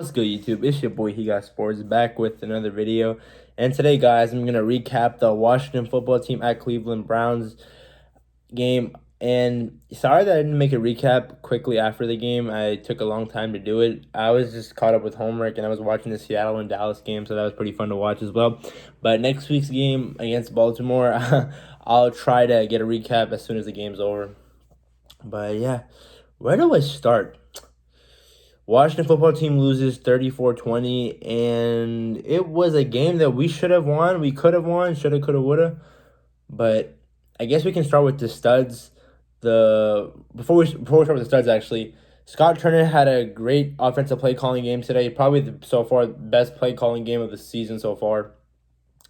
What's good, YouTube? It's your boy He Got Sports back with another video. And today, guys, I'm gonna recap the Washington football team at Cleveland Browns game. And sorry that I didn't make a recap quickly after the game. I took a long time to do it. I was just caught up with homework and I was watching the Seattle and Dallas game, so that was pretty fun to watch as well. But next week's game against Baltimore, I'll try to get a recap as soon as the game's over. But yeah, where do I start? Washington football team loses 34-20, and it was a game that we should have won. We could have won, shoulda, coulda, woulda. But I guess we can start with the studs. Before we start with the studs, actually, Scott Turner had a great offensive play calling game today. Probably so far best play calling game of the season so far.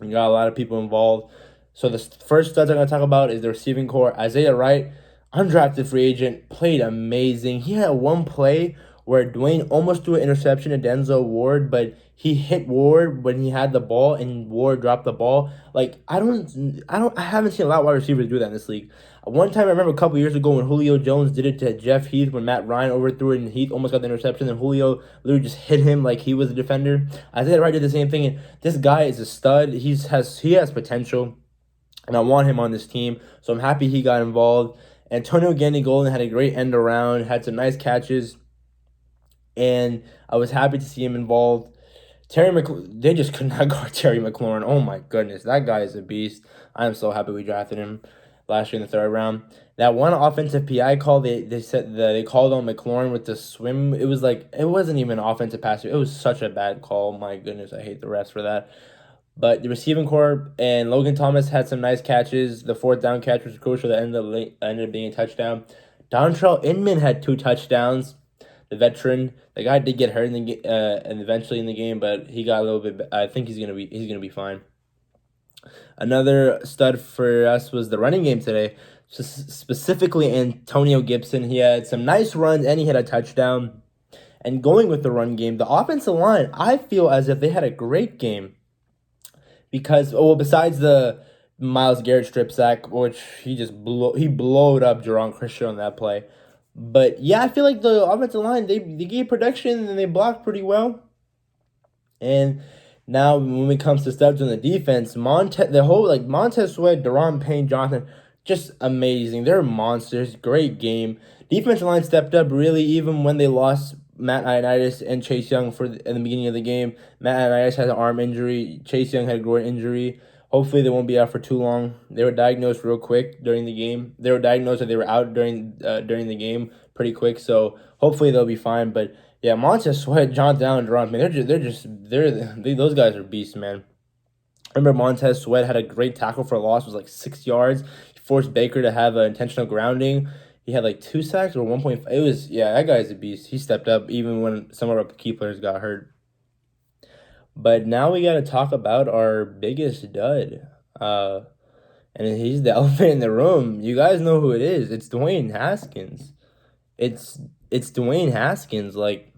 We got a lot of people involved. So the first studs I'm gonna talk about is the receiving core. Isaiah Wright, undrafted free agent, played amazing. He had one play where Dwayne almost threw an interception to Denzel Ward, but he hit Ward when he had the ball, and Ward dropped the ball. Like I haven't seen a lot of wide receivers do that in this league. One time I remember a couple years ago when Julio Jones did it to Jeff Heath when Matt Ryan overthrew it and Heath almost got the interception, and Julio literally just hit him like he was the defender. Isaiah Wright did the same thing, and this guy is a stud. He has potential, and I want him on this team, so I'm happy he got involved. Antonio Gandy-Golden had a great end around, had some nice catches, and I was happy to see him involved. They just could not guard Terry McLaurin. Oh my goodness, that guy is a beast. I am so happy we drafted him last year in the third round. That one offensive PI call, they called on McLaurin with the swim. It wasn't even an offensive pass. It was such a bad call. My goodness, I hate the refs for that. But the receiving corps and Logan Thomas had some nice catches. The fourth down catch was crucial. That ended up being a touchdown. Dontrell Inman had 2 touchdowns. The veteran, the guy did get hurt and eventually in the game, but he got a little bit. I think he's gonna be fine. Another stud for us was the running game today, specifically Antonio Gibson. He had some nice runs and he had a touchdown. And going with the run game, the offensive line, I feel as if they had a great game because besides the Myles Garrett strip sack, which he blowed up Jerron Christian on that play. But yeah, I feel like the offensive line, they gave protection and they blocked pretty well. And now when it comes to studs on the defense, Montez Sweat, Daron Payne, Jonathan, just amazing. They're monsters. Great game. Defensive line stepped up really even when they lost Matt Ioannidis and Chase Young in the beginning of the game. Matt Ioannidis had an arm injury. Chase Young had a groin injury. Hopefully, they won't be out for too long. They were diagnosed real quick during the game. They were diagnosed that they were out during the game pretty quick. So hopefully they'll be fine. But yeah, Montez Sweat, Jonathan Allen, Daron, man, those guys are beasts, man. Remember, Montez Sweat had a great tackle for a loss. It was like 6 yards. He forced Baker to have an intentional grounding. He had like 2 sacks or 1.5. That guy's a beast. He stepped up even when some of our key players got hurt. But now we got to talk about our biggest dud. And he's the elephant in the room. You guys know who it is. It's Dwayne Haskins. It's Dwayne Haskins. Like,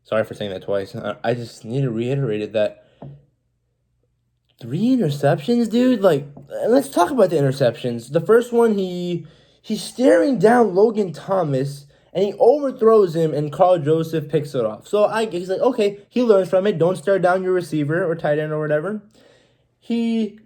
sorry for saying that twice. I just need to reiterate it that 3 interceptions, dude. Like, let's talk about the interceptions. The first one, he's staring down Logan Thomas, and he overthrows him, and Carl Joseph picks it off. So he's like, okay, he learns from it. Don't stare down your receiver or tight end or whatever. He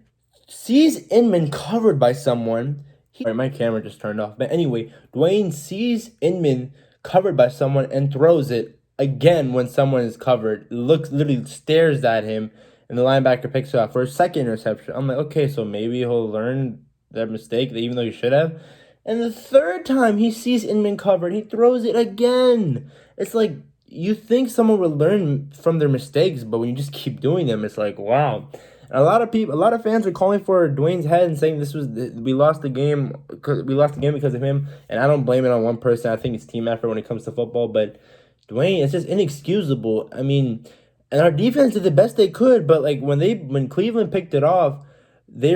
sees Inman covered by someone. My camera just turned off. But anyway, Dwayne sees Inman covered by someone and throws it again when someone is covered. Literally stares at him, and the linebacker picks it up for a second interception. I'm like, okay, so maybe he'll learn that mistake, even though he should have. And the third time he sees Inman covered, he throws it again. It's like, you think someone would learn from their mistakes, but when you just keep doing them, it's like, wow. And a lot of fans are calling for Dwayne's head and saying we lost the game because of him. And I don't blame it on one person. I think it's team effort when it comes to football. But Dwayne, it's just inexcusable. I mean, and our defense did the best they could, but like when Cleveland picked it off, they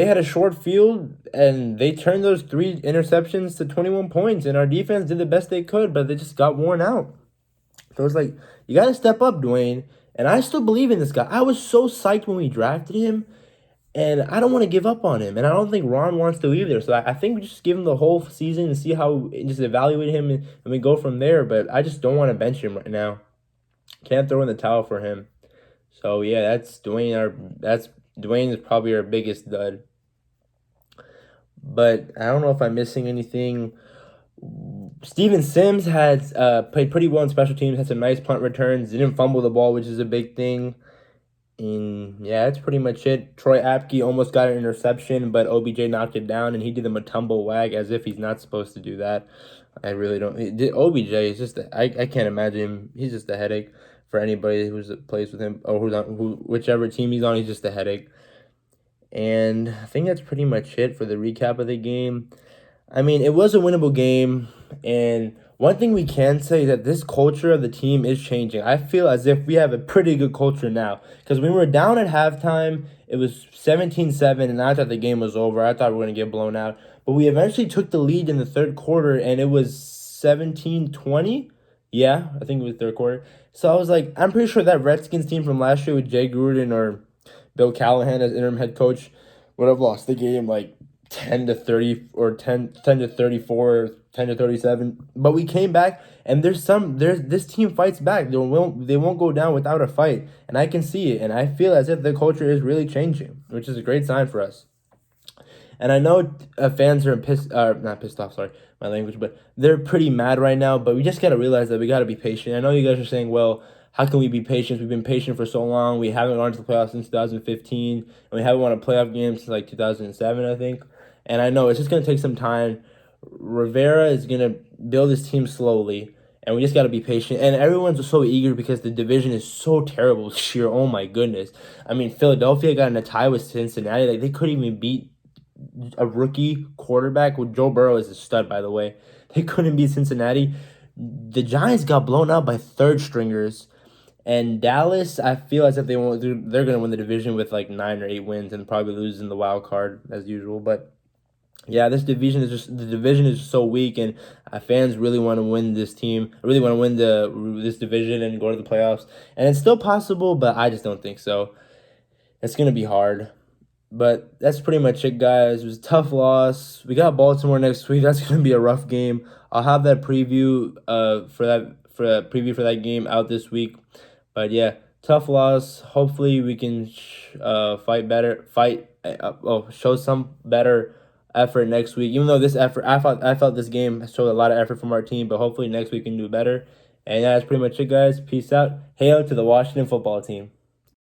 had a short field and they turned those 3 interceptions to 21 points, and our defense did the best they could, but they just got worn out. So it's like, you got to step up, Dwayne. And I still believe in this guy. I was so psyched when we drafted him. And I don't want to give up on him, and I don't think Ron wants to either. So I think we just give him the whole season and see how, just evaluate him, and we go from there. But I just don't want to bench him right now. Can't throw in the towel for him. So yeah, that's Dwayne. That's Dwayne is probably our biggest dud. But I don't know if I'm missing anything. Steven Sims had played pretty well in special teams. Had some nice punt returns. Didn't fumble the ball, which is a big thing. And yeah, that's pretty much it. Troy Apke almost got an interception, but OBJ knocked it down, and he did him a tumble wag as if he's not supposed to do that. I really don't. OBJ is just I can't imagine him. He's just a headache for anybody who plays with him, or whichever team he's on. He's just a headache. And I think that's pretty much it for the recap of the game. I mean, it was a winnable game, and one thing we can say is that this culture of the team is changing. I feel as if we have a pretty good culture now, because when we were down at halftime, it was 17-7, and I thought the game was over. I thought we were going to get blown out, but we eventually took the lead in the third quarter, and it was 17-20. Yeah, I think it was third quarter. So I was like, I'm pretty sure that Redskins team from last year with Jay Gruden or Bill Callahan as interim head coach would have lost the game like 10-30 or 10-34 or 10-37. But we came back, and there's this team fights back. They won't go down without a fight, and I can see it, and I feel as if the culture is really changing, which is a great sign for us. And I know fans are not pissed off, sorry, my language, but they're pretty mad right now. But we just got to realize that we got to be patient. I know you guys are saying, well, how can we be patient? We've been patient for so long. We haven't gone to the playoffs since 2015, and we haven't won a playoff game since like 2007, I think. And I know it's just going to take some time. Rivera is going to build his team slowly, and we just got to be patient. And everyone's so eager because the division is so terrible this year. Oh, my goodness. I mean, Philadelphia got in a tie with Cincinnati. Like, they couldn't even beat a rookie quarterback. With Joe Burrow is a stud, by the way. They couldn't beat Cincinnati. The Giants got blown out by third stringers. And Dallas, I feel as if they're going to win the division with like 9 or 8 wins and probably lose in the wild card as usual. But yeah, the division is so weak, and fans really want to win this team. Really want to win this division and go to the playoffs. And it's still possible, but I just don't think so. It's going to be hard. But that's pretty much it, guys. It was a tough loss. We got Baltimore next week. That's going to be a rough game. I'll have that preview for that game out this week. But yeah, tough loss. Hopefully we can show some better effort next week. Even though this effort, I felt this game showed a lot of effort from our team, but hopefully next week we can do better. And yeah, that's pretty much it, guys. Peace out. Hail to the Washington football team.